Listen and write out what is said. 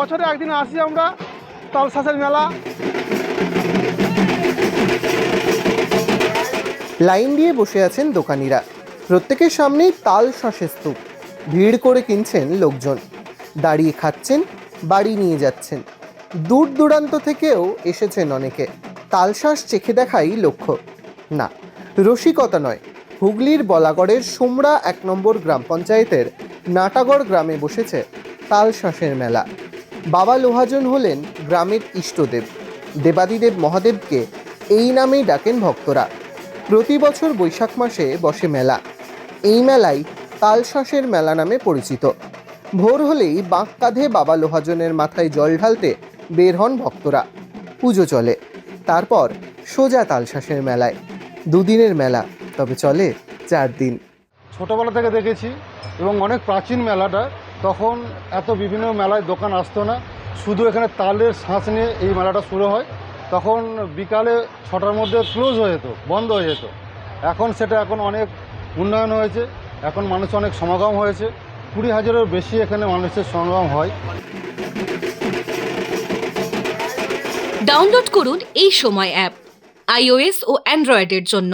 বছরে একদিন আসি আমরা তালশাঁসের মেলা। লাইন দিয়ে বসে আছেন দোকানিরা, প্রত্যেকের সামনেই তালশাঁসের স্তূপ। ভিড় করে কিনছেন লোকজন, দাঁড়িয়ে খাচ্ছেন, বাড়ি নিয়ে যাচ্ছেন। দূর দূরান্ত থেকেও এসেছেন অনেকে। তালশাঁস চেখে দেখাই লক্ষ্য, না রসিকতা নয়। হুগলির বলাগড়ের সোমরা 1 নম্বর গ্রাম পঞ্চায়েতের নাটাগড় গ্রামে বসেছে তালশাঁসের মেলা। বাবা লোহাজন হলেন গ্রামের ইষ্টদেব। দেবাদিদেব মহাদেবকে এই নামেই ডাকেন ভক্তরা। প্রতি বছর বৈশাখ মাসে বসে মেলা। এই মেলাই তালশাঁসের মেলা নামে পরিচিত। ভোর হলেই বাঁক কাঁধে বাবা লোহাজনের মাথায় জল ঢালতে বের হন ভক্তরা। পুজো চলে, তারপর সোজা তালশাঁসের মেলায়। দুদিনের মেলা, তবে চলে 4 দিন। ছোটোবেলা থেকে দেখেছি এবং অনেক প্রাচীন মেলাটা। তখন এত বিভিন্ন মেলায় দোকান আসতো না, শুধু এখানে তালের শাঁস নিয়ে এই মেলাটা শুরু হয়। তখন বিকালে 6টার মধ্যে ক্লোজ হয়ে যেত, বন্ধ হয়ে যেত। এখন অনেক উন্নয়ন হয়েছে, এখন মানুষ অনেক সমাগম হয়েছে। 20,000-এর বেশি এখানে মানুষের সমাগম হয়। ডাউনলোড করুন এই সময় অ্যাপ iOS ও অ্যান্ড্রয়েডের জন্য।